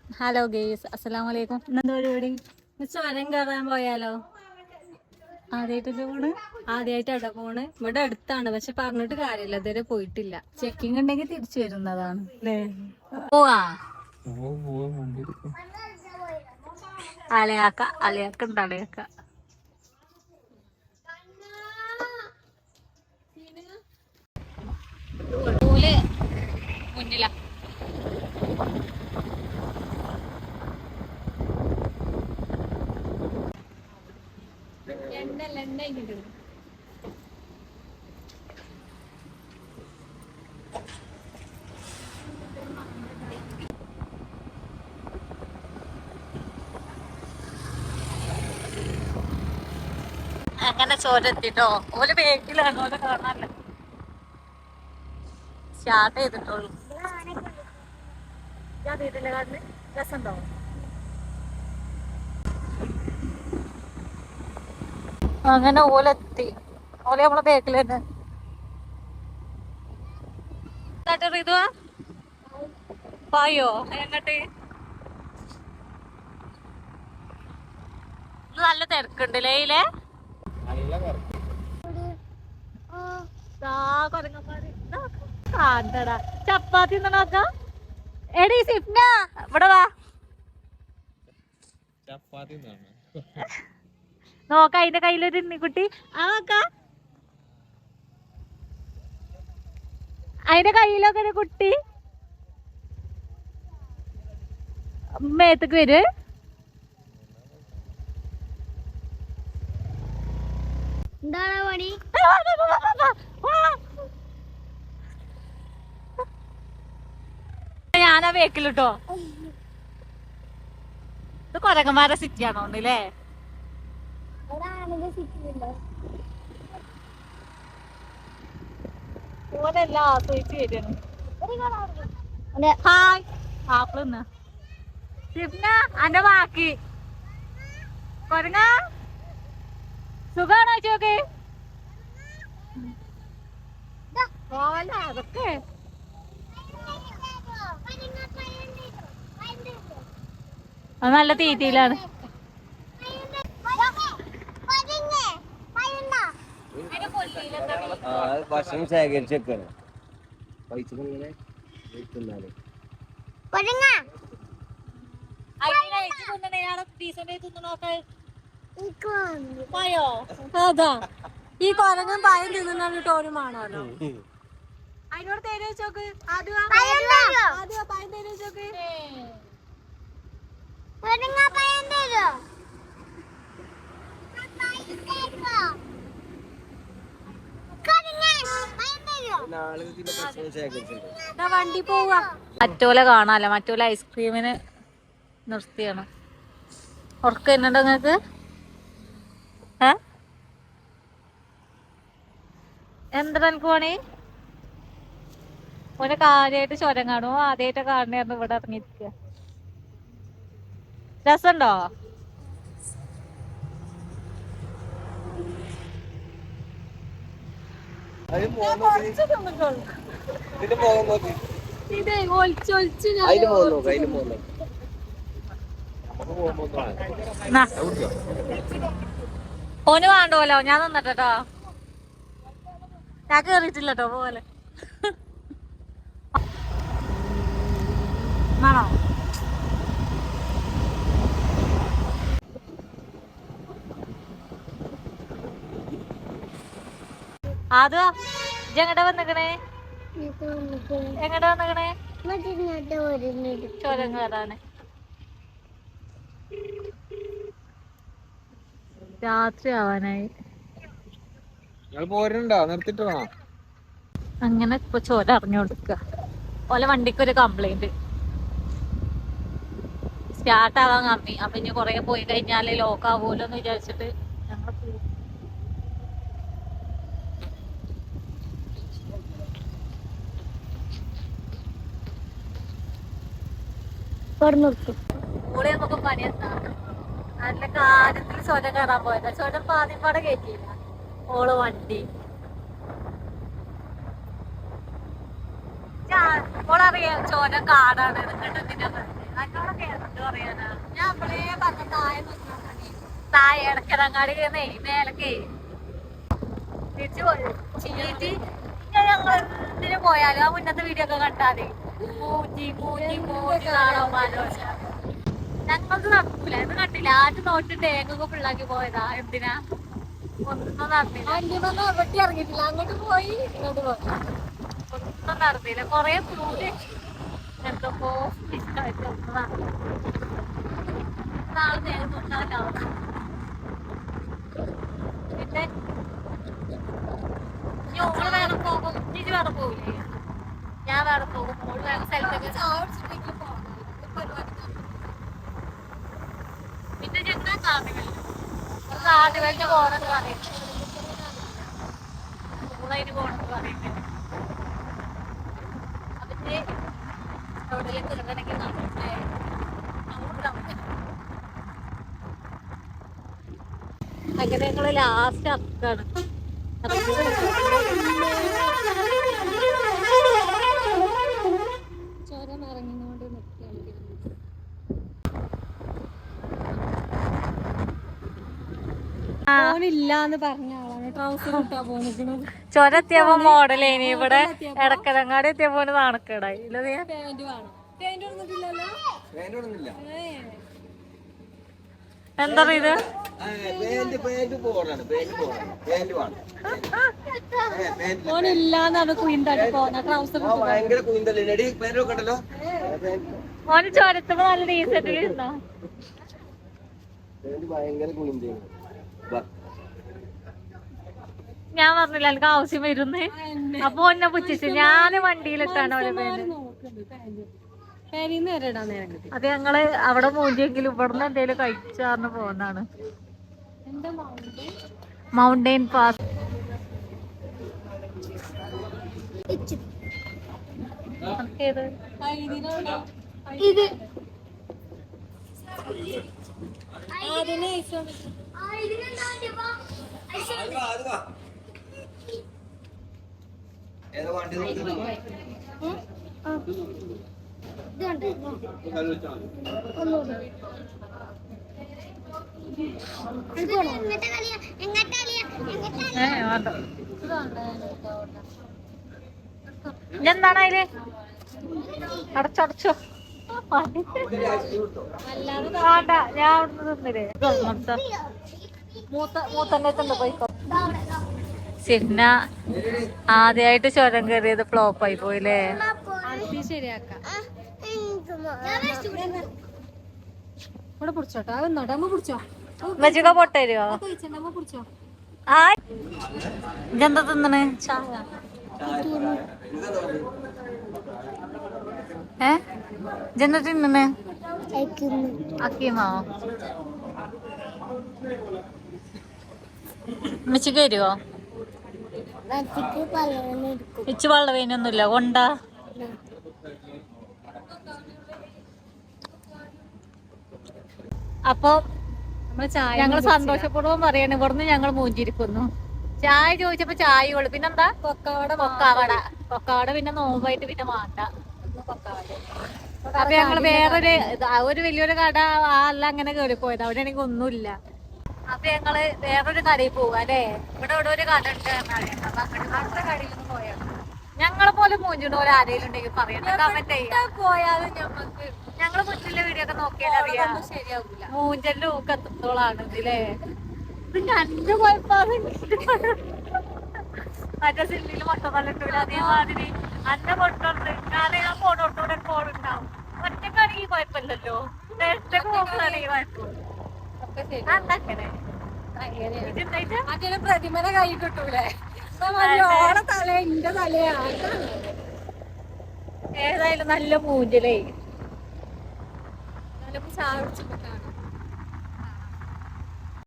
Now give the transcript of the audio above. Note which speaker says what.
Speaker 1: Hello guys, അസ്സലാമു അലൈക്കും. ഇന്നെന്താ പരിപാടി?
Speaker 2: ചുരം കയറാൻ പോയാലോ?
Speaker 1: ആദ്യമായിട്ടല്ലേ പോണ്?
Speaker 2: ആദ്യമായിട്ടാ പോണ്. ഇവിടെ അടുത്താണ്, പക്ഷെ പറഞ്ഞിട്ട് കാര്യമില്ല, ഇതുവരെ പോയിട്ടില്ല.
Speaker 1: ചെക്കിങ് ഉണ്ടെങ്കിൽ തിരിച്ചു വരുന്നതാണ്.
Speaker 2: പോവാ അലയാക്ക അലയാക്ക ഉണ്ട് അലയാക്ക. മുന്നില അങ്ങനെ ചോരെത്തിട്ടോ. ഓല് ബേക്കിലാണ്, ഓലെ കാണാനല്ല സ്റ്റാർട്ട് ചെയ്തിട്ടുള്ളൂ. രസമുണ്ടോ? അങ്ങനെ ഓലെത്തി. ഓലെ നമ്മളെ ബേക്കിൽ തന്നെ. പായോ എങ്ങട്ട്? നല്ല തിരക്കുണ്ട് ലയിലെ. ചപ്പാത്തി നോക്ക. എടി സിഫ്ന ഇവിടെ വാ. നോക്ക, അതിന്റെ കയ്യിലൊരു കുട്ടി. അതിന്റെ കയ്യിലൊക്കെ ഒരു കുട്ടി മേത്തേക്ക് വരും.
Speaker 3: എന്താണ് പണി?
Speaker 1: ഞാനാ ബേക്കിലിട്ടോ. ഇത് കൊരങ്ങന്മാരെ സിറ്റിയാണോ അല്ലേ? ഓനെല്ലാം ആസ്വദിച്ച് വരികയാണ്. ഹായ് ആപ്പിള് സിഫ്ന അന്റെ ബാക്കി കൊരങ്ങ സുഖാണോ ചോക്ക്? പോവല്ല അതൊക്കെ. അത് നല്ല തീറ്റയിലാണ്.
Speaker 4: ഭക്ഷണം ശേഖരിച്ചേക്കാണ്.
Speaker 2: അതാ ഈ കൊരങ്ങൻ പായം തിന്നാണ് ടോനുമാണല്ലോ.
Speaker 1: അതിനോട് തേര് വെച്ചോക്ക്. ആദ്യം പായം തേര് വെച്ചോക്ക്.
Speaker 2: വണ്ടി പോവാ.
Speaker 1: മറ്റോലെ കാണാല്ല, മറ്റോലെ ഐസ്ക്രീമിന് നിർത്തിയാണ്. ഉറക്കം എന്നുണ്ടോ നിങ്ങക്ക്? എന്താ എനിക്ക് പണി? ഓനെ കാര്യമായിട്ട് ചുരം കാണുമോ? ആദ്യമായിട്ട് കാണുന്നതായിരുന്നു ഇവിടെ ഇറങ്ങിയിരിക്കുക. രസമുണ്ടോ?
Speaker 2: ഇതേ ഒളിച്ചൊളിച്ച്
Speaker 1: ഓന് വേണ്ടോലോ, ഞാൻ തന്നിട്ടോ. ഞാൻ കേറിയിട്ടില്ലട്ടോ പോലെ. ആണോ? അത് എങ്ങടാ വന്നിക്കണേ? എങ്ങടാ വന്നിക്കണേ? ചുരം കയറാന്. രാത്രി ആവാനായി. അങ്ങനെ ഇപ്പൊ ചോര അറിഞ്ഞു കൊടുക്ക. ഓലെ വണ്ടിക്കൊരു കംപ്ലൈന്റ്, സ്റ്റാർട്ട് ആവാൻ കമ്മി. അപ്പൊ ഇനി കൊറേ പോയി കഴിഞ്ഞാല് ലോക്ക് ആവൂലോ എന്ന് വിചാരിച്ചിട്ട് ഞങ്ങൾ കൂടെ നമുക്ക് പണിയെത്താ. നല്ല കാര്യത്തിൽ ചോര കയറാൻ പോയതാ. ചോര പാതിപ്പാടെ കയറ്റിയില്ല ഓള് വണ്ടി. ഓളറിയാം ചോര കാടാണ്. എന്നോടൊക്കെ പറയാനാ ഞാൻ അപ്പളേ പറഞ്ഞ താഴെ ഇടക്കിടങ്ങാടി മേലക്കേ തിരിച്ചു പോയി ചീറ്റി ഞങ്ങൾ എന്തിനു പോയാലും ആ മുന്നത്തെ വീഡിയോ ഒക്കെ കണ്ടാലേ മൂഞ്ചി കാണാൻ ഞങ്ങൾക്ക് നടക്കൂല ഇത് കണ്ടില്ല ആദ്യം നോട്ട് തേങ്ങൊക്കെ ഫുള്ളാക്കി പോയതാ എന്തിനാ ഒന്നും നടന്നില്ല വെട്ടി ഇറങ്ങിയിട്ടില്ല അങ്ങോട്ട് പോയി ഇങ്ങോട്ട് പോയി ഒന്നും നടന്നില്ല കൊറേ ഫ്രൂട്ട് എന്തൊക്കെ ഇഷ്ടമായിട്ട് ഒന്നും നടന്നില്ല നാളെ നേരം നോക്കാനാവും പിന്നെ ഇനി ഓള് വേറെ പോകും ഇനി വേറെ പോകില്ലേ ഞാൻ വേറെ പോകും ഓള് വേറെ സ്ഥലത്തൊക്കെ പിന്നെ ചെന്നാ കാടുകളിൽ പോണെന്ന് പറയുന്നത് ഊളതിന് പോണെന്ന് പറയുന്നത് അതിന്റെ എവിടെയെങ്കിലും ചെറുതനൊക്കെ നടക്കട്ടെ അങ്ങനെ ഞങ്ങള് ലാസ്റ്റ് അക്കാണ്
Speaker 2: ചോരം ഇറങ്ങിക്കൊണ്ട് നിൽക്കുകയാണ് ഫോണില്ലാന്ന് പറഞ്ഞ ആളാണ് ട്രൗസർ ഇട്ടാ പോണിക്കണത്
Speaker 1: ചൊരത്തിയപ്പോ മോഡലേനി ഇവിടെ ഇടക്കലങ്ങാടി എത്തിയപ്പോ നാണക്കേടായി
Speaker 2: പാന്റ് വേണം പാന്റ് കൊടുത്തിട്ടില്ലല്ലോ
Speaker 1: എന്താ ഇത്
Speaker 2: ഫോണില്ലാന്നാണ് കുയിന്താട്ടി പോന്ന ട്രൗസർ
Speaker 1: മോന് ചൊരത്തുമ്പോ നല്ല ഡീസന്റിൽ ഇരുന്നോ ഞാൻ പറഞ്ഞില്ല എനിക്ക് ആവശ്യം വരുന്നേ അപ്പൊ എന്നെ പുച്ഛിച്ചു ഞാന് വണ്ടിയിലിട്ടാണ് അവരെ പേര് അത് ഞങ്ങള് അവിടെ മൂഞ്ചെങ്കിലും ഇവിടുന്ന് എന്തേലും കഴിച്ചാർന്ന് പോകുന്നതാണ് മൗണ്ടെയിൻ പാസ്
Speaker 3: ഇത്
Speaker 1: എന്താണ് അതില് അടച്ചടച്ചോ വേണ്ട ഞാൻ അവിടുന്ന് തിന്നില്ലേ മൂത്തന്നെ പോയിക്കോ സിന്ന ആദ്യമായിട്ട് ചുരം കയറിയത് ഫ്ലോപ്പായി പോയില്ലേ
Speaker 2: ശരിയാക്കാം ഇവിടെ പിടിച്ചോട്ടോ അതൊന്നോട്ടെ അമ്മ പിടിച്ചോ
Speaker 1: വെച്ചുക പൊട്ടരുവോ
Speaker 2: അമ്മ പിടിച്ചോ
Speaker 1: ആ ഇതെന്താ തിന്നണ് ചായ ഇതെന്താ തിന്നണ് അക്കീമോ മിച്ചക്ക് വരുവോ ഇച്ച് വെള്ള വേനൊന്നുമില്ല കൊണ്ടാ അപ്പൊ ഞങ്ങള് സന്തോഷപൂർവ്വം പറയാണ് ഇവിടുന്ന് ഞങ്ങൾ മൂഞ്ചിരിക്കുന്നു ചായ ചോദിച്ചപ്പോ ചായ ഉള്ളു പിന്നെന്താ കൊക്കാവട പിന്നെ നോമ്പായിട്ട് പിന്നെ വേണ്ട അപ്പൊ ഞങ്ങള് വേറൊരു ഒരു വലിയൊരു കട അല്ല അങ്ങനെ കേറിപ്പോയത് അവിടെ ആണെങ്കിൽ ഒന്നുമില്ല അപ്പൊ ഞങ്ങള് വേറൊരു കടയിൽ പോവാ അല്ലേ ഇവിടെ ഒരു കട ഉണ്ട് അടുത്ത കടയിലൊന്നും പോയാ ഞങ്ങളെ പോലെ മൂഞ്ചിട്ട് പോലെ ആരെങ്കിലും ഉണ്ടെങ്കിൽ പറയണ്ട കമന്റ് ചെയ്യാം പോയാലും ഞമ്മക്ക് ഞങ്ങള് മുന്നിലെ വീഡിയോ ഒക്കെ നോക്കിയാൽ അറിയാം ശരിയാവില്ല മൂഞ്ചന്റെ ഊക്ക് എത്രത്തോളാണ് ഇതില്ലേ ഇത് കണ്ടു പോയപ്പാണ് മറ്റേ സില്ലില് മുട്ട തല്ലിട്ടൂല അതേമാതിരി അന്റെ പൊട്ടുണ്ട് കാരണം ഞാൻ ഫോണോട്ടൂടെ ഫോണുണ്ടാവും ഒറ്റക്കാണെങ്കിൽ കുഴപ്പമില്ലല്ലോ നേരത്തേക്ക് നോക്കുകയാണെങ്കിൽ കുഴപ്പം അങ്ങനെ പ്രതിമനെ കൈ കിട്ടൂലേ ഓളെ തല എന്റെ തലയാണ് ഏതായാലും നല്ല മൂഞ്ചലേ ചായ കുടിച്ചിട്ടാണ്